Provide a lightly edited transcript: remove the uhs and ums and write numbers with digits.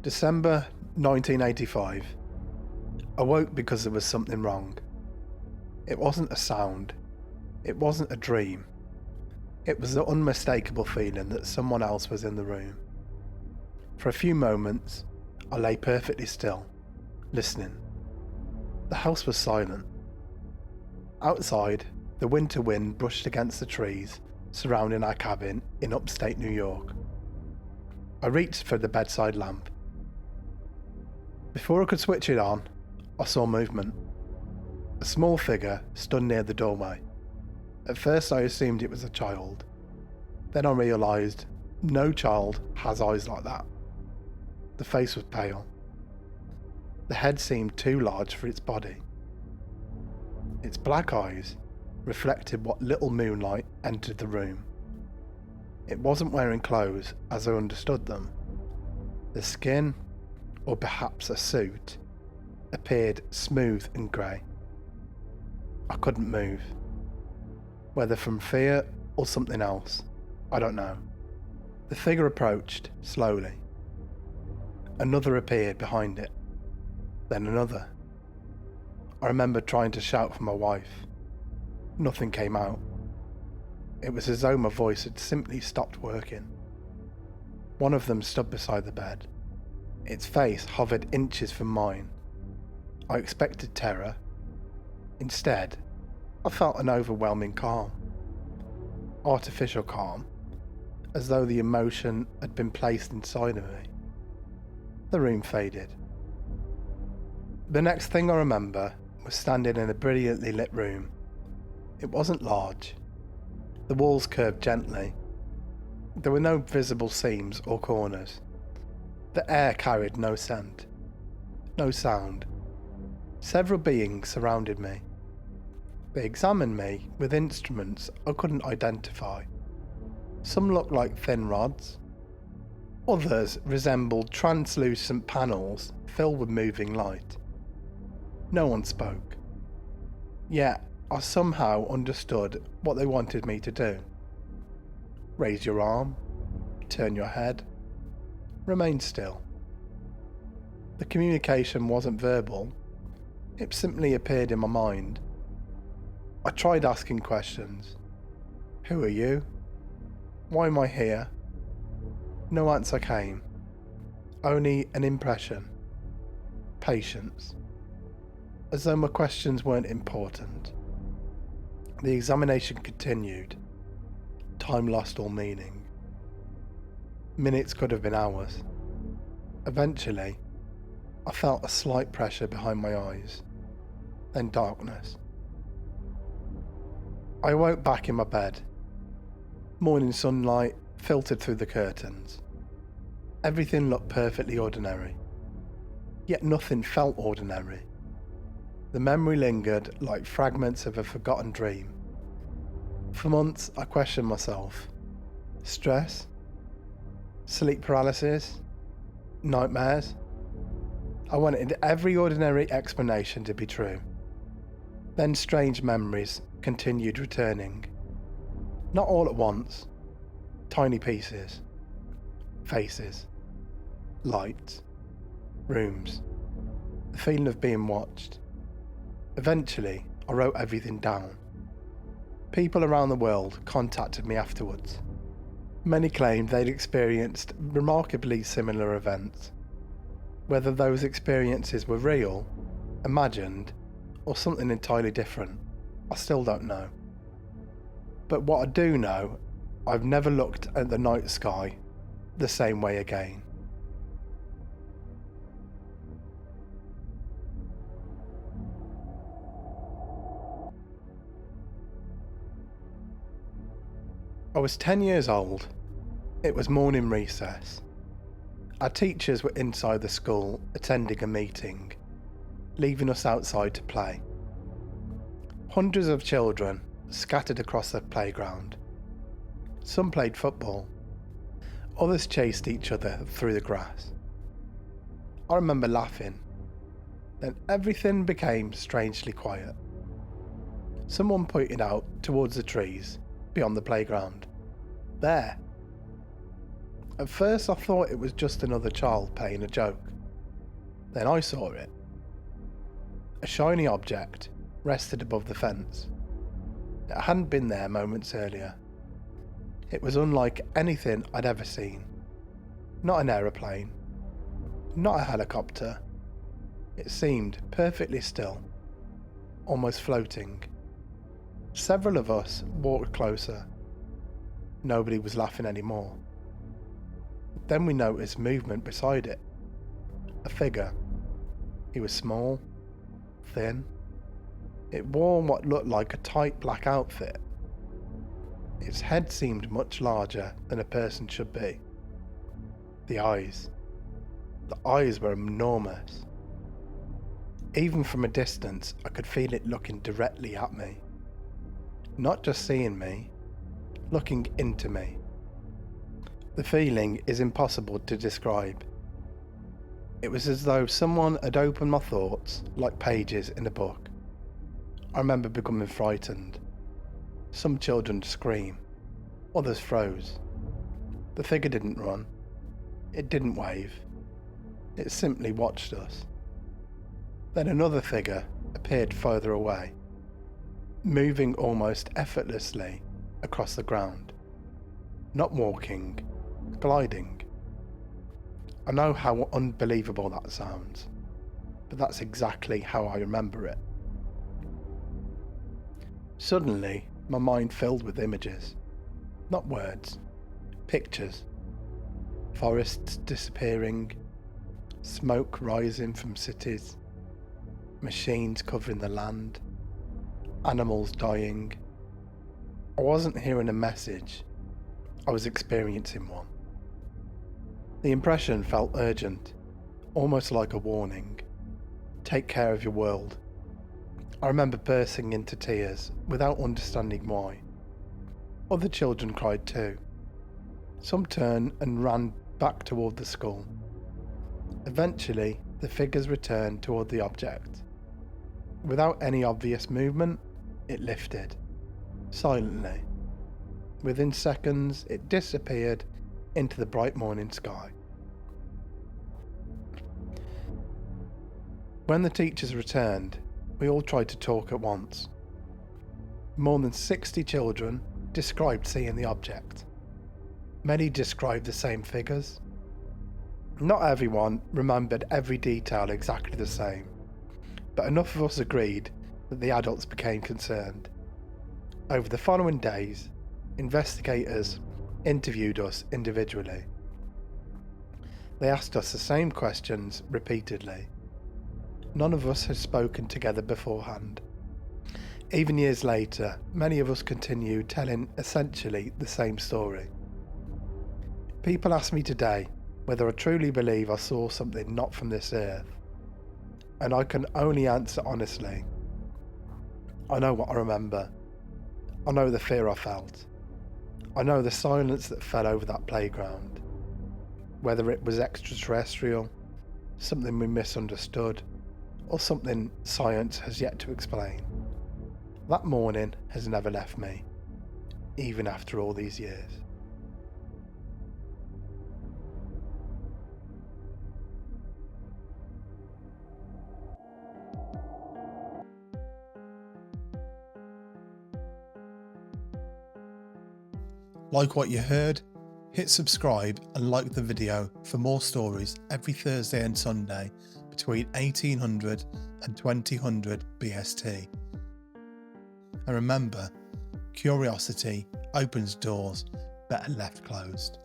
December 1985. Awoke because there was something wrong. It wasn't a sound. It wasn't a dream. It was the unmistakable feeling that someone else was in the room. For a few moments, I lay perfectly still, listening. The house was silent. Outside, the winter wind brushed against the trees surrounding our cabin in upstate New York. I reached for the bedside lamp. Before I could switch it on, I saw movement. A small figure stood near the doorway. At first I assumed it was a child. Then I realised no child has eyes like that. The face was pale. The head seemed too large for its body. Its black eyes reflected what little moonlight entered the room. It wasn't wearing clothes as I understood them. The skin, or perhaps a suit, appeared smooth and grey. I couldn't move. Whether from fear or something else, I don't know. The figure approached slowly. Another appeared behind it, then another. I remember trying to shout for my wife. Nothing came out. It was as though my voice had simply stopped working. One of them stood beside the bed. Its face hovered inches from mine. I expected terror. Instead, I felt an overwhelming calm. Artificial calm, as though the emotion had been placed inside of me. The room faded. The next thing I remember was standing in a brilliantly lit room. It wasn't large. The walls curved gently. There were no visible seams or corners. The air carried no scent, no sound. Several beings surrounded me. They examined me with instruments I couldn't identify. Some looked like thin rods. Others resembled translucent panels filled with moving light. No one spoke. Yet I somehow understood what they wanted me to do. Raise your arm, turn your head, remain still. The communication wasn't verbal, it simply appeared in my mind. I tried asking questions. Who are you? Why am I here? No answer came, only an impression. Patience. As though my questions weren't important. The examination continued. Time lost all meaning. Minutes could have been hours. Eventually, I felt a slight pressure behind my eyes, then darkness. I awoke back in my bed. Morning sunlight filtered through the curtains. Everything looked perfectly ordinary, yet nothing felt ordinary. The memory lingered like fragments of a forgotten dream. For months I questioned myself. Stress? Sleep paralysis? Nightmares? I wanted every ordinary explanation to be true. Then strange memories continued returning. Not all at once. Tiny pieces. Faces. Lights. Rooms. The feeling of being watched. Eventually, I wrote everything down. People around the world contacted me afterwards. Many claimed they'd experienced remarkably similar events. Whether those experiences were real, imagined, or something entirely different, I still don't know. But what I do know, I've never looked at the night sky the same way again. I was 10 years old. It was morning recess. Our teachers were inside the school attending a meeting, leaving us outside to play. Hundreds of children scattered across the playground. Some played football. Others chased each other through the grass. I remember laughing. Then everything became strangely quiet. Someone pointed out towards the trees beyond the playground. There. At first I thought it was just another child playing a joke. Then I saw it. A shiny object rested above the fence. It hadn't been there moments earlier. It was unlike anything I'd ever seen. Not an aeroplane, not a helicopter. It seemed perfectly still, almost floating. Several of us walked closer. Nobody was laughing anymore. Then we noticed movement beside it. A figure. He was small, thin. It wore what looked like a tight black outfit. Its head seemed much larger than a person should be. The eyes were enormous. Even from a distance, I could feel it looking directly at me. Not just seeing me, looking into me. The feeling is impossible to describe. It was as though someone had opened my thoughts like pages in a book. I remember becoming frightened. Some children screamed, others froze. The figure didn't run. It didn't wave. It simply watched us. Then another figure appeared further away, moving almost effortlessly across the ground. Not walking, gliding. I know how unbelievable that sounds, but that's exactly how I remember it. Suddenly, my mind filled with images, not words, pictures. Forests disappearing, smoke rising from cities, machines covering the land, animals dying. I wasn't hearing a message, I was experiencing one. The impression felt urgent, almost like a warning. Take care of your world. I remember bursting into tears without understanding why. Other children cried too. Some turned and ran back toward the school. Eventually, the figures returned toward the object. Without any obvious movement, it lifted, silently. Within seconds, it disappeared into the bright morning sky. When the teachers returned, we all tried to talk at once. More than 60 children described seeing the object. Many described the same figures. Not everyone remembered every detail exactly the same, but enough of us agreed that the adults became concerned. Over the following days, investigators interviewed us individually. They asked us the same questions repeatedly. None of us had spoken together beforehand. Even years later, many of us continued telling essentially the same story. People ask me today whether I truly believe I saw something not from this earth, and I can only answer honestly. I know what I remember. I know the fear I felt. I know the silence that fell over that playground. Whether it was extraterrestrial, something we misunderstood, or something science has yet to explain. That morning has never left me, even after all these years. Like what you heard? Hit subscribe and like the video for more stories every Thursday and Sunday between 1800 and 2000 BST. And remember, curiosity opens doors better left closed.